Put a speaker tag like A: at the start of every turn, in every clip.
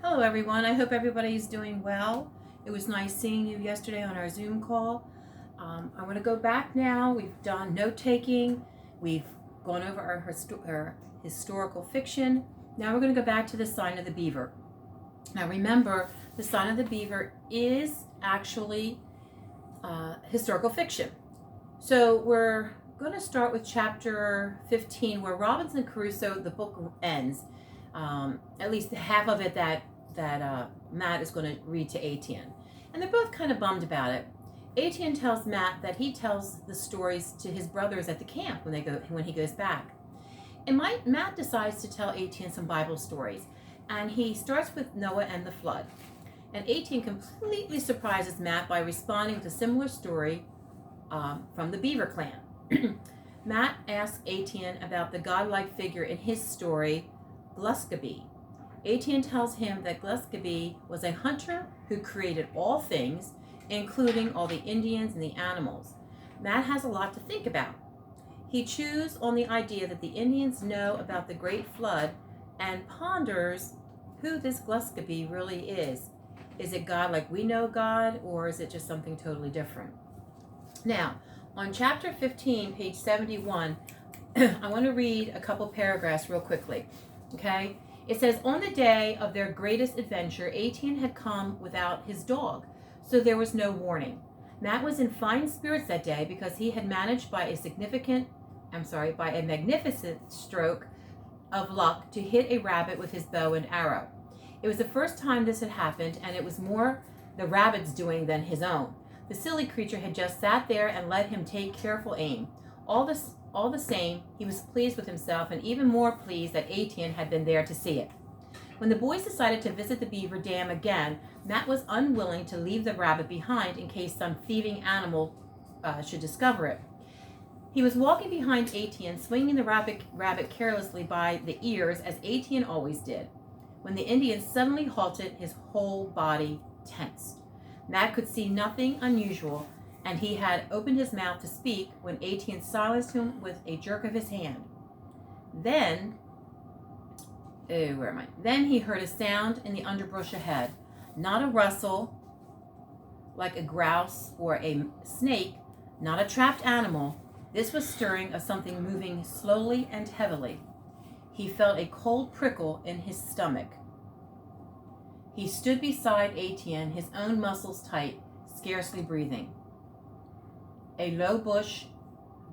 A: Hello everyone, I hope everybody's doing well. It was nice seeing you yesterday on our Zoom call. I want to go back now. We've done note taking, we've gone over our historical fiction. Now we're going to go back to the sign of the beaver. Now remember, the sign of the beaver is actually historical fiction. So we're going to start with chapter 15 where Robinson Crusoe, the book ends. At least half of it that Matt is going to read to Etienne. And they're both kind of bummed about it. Etienne tells Matt that he tells the stories to his brothers at the camp when he goes back. And Matt decides to tell Etienne some Bible stories. And he starts with Noah and the flood. And Etienne completely surprises Matt by responding with a similar story from the Beaver clan. Matt asks Etienne about the godlike figure in his story, Gluscabee. Etienne tells him that Gluscabee was a hunter who created all things, including all the Indians and the animals. Matt has a lot to think about. He chews on the idea that the Indians know about the Great Flood and ponders who this Gluscabee really is. Is it God like we know God, or is it just something totally different? Now, on chapter 15, page 71, I want to read a couple paragraphs real quickly. Okay? It says, on the day of their greatest adventure, Etienne had come without his dog, so there was no warning. Matt was in fine spirits that day because he had managed by a magnificent stroke of luck to hit a rabbit with his bow and arrow. It was the first time this had happened, and it was more the rabbit's doing than his own. The silly creature had just sat there and let him take careful aim. All the same, he was pleased with himself and even more pleased that Etienne had been there to see it. When the boys decided to visit the beaver dam again, Matt was unwilling to leave the rabbit behind in case some thieving animal should discover it. He was walking behind Etienne, swinging the rabbit carelessly by the ears as Etienne always did. When the Indian suddenly halted, his whole body tensed. Matt could see nothing unusual, and he had opened his mouth to speak when Etienne silenced him with a jerk of his hand. Then he heard a sound in the underbrush ahead. Not a rustle like a grouse or a snake, not a trapped animal. This was stirring of something moving slowly and heavily. He felt a cold prickle in his stomach. He stood beside Etienne, his own muscles tight, scarcely breathing. A low bush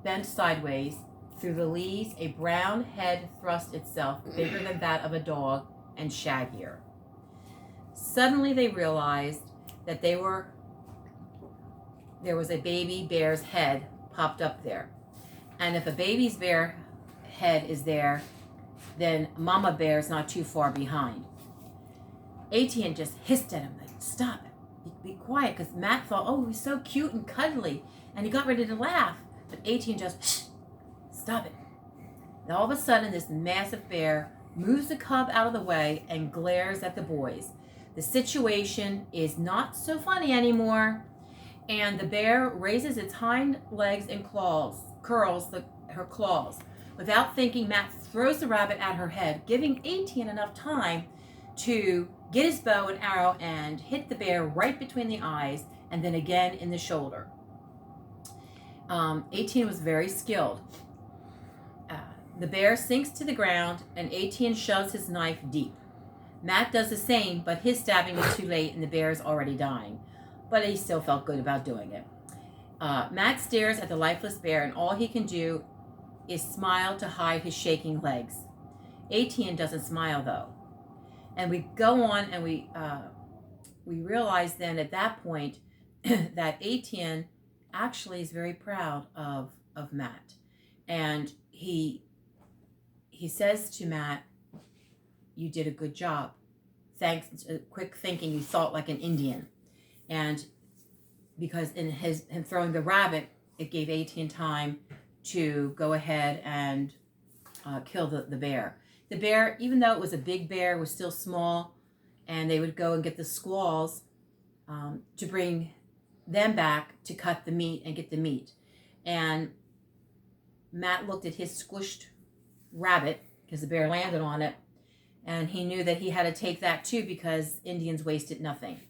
A: bent sideways. Through the leaves, a brown head thrust itself, bigger than that of a dog and shaggier. Suddenly they realized that there was a baby bear's head popped up there. And if a baby's bear head is there, then Mama Bear's not too far behind. Etienne just hissed at him, like, stop it, be quiet, because Matt thought, oh, he's so cute and cuddly, and he got ready to laugh, but Etienne just, shh, stop it. And all of a sudden, this massive bear moves the cub out of the way and glares at the boys. The situation is not so funny anymore, and the bear raises its hind legs and curls her claws. Without thinking, Matt throws the rabbit at her head, giving Etienne enough time to get his bow and arrow and hit the bear right between the eyes and then again in the shoulder. Etienne was very skilled. The bear sinks to the ground and Etienne shoves his knife deep. Matt does the same, but his stabbing is too late and the bear is already dying. But he still felt good about doing it. Matt stares at the lifeless bear, and all he can do is smile to hide his shaking legs. Etienne doesn't smile, though. And we go on and we realize then at that point that Etienne actually is very proud of Matt. And he says to Matt, you did a good job. Thanks, quick thinking, you thought like an Indian. And because in him throwing the rabbit, it gave Etienne time to go ahead and kill the bear. The bear, even though it was a big bear, was still small, and they would go and get the squaws to bring them back to cut the meat and get the meat. And Matt looked at his squished rabbit, because the bear landed on it, And he knew that he had to take that too because Indians wasted nothing.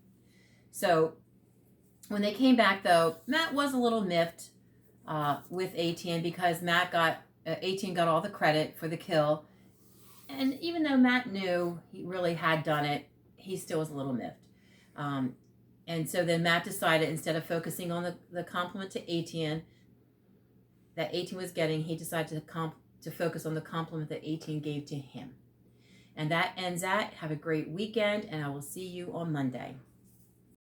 A: So when they came back, though, Matt was a little miffed with Etienne because Etienne got all the credit for the kill. And even though Matt knew he really had done it, he still was a little miffed. And so then Matt decided, instead of focusing on the compliment to Etienne that Etienne was getting, he decided to focus on the compliment that Etienne gave to him. And that ends that. Have a great weekend, and I will see you on Monday.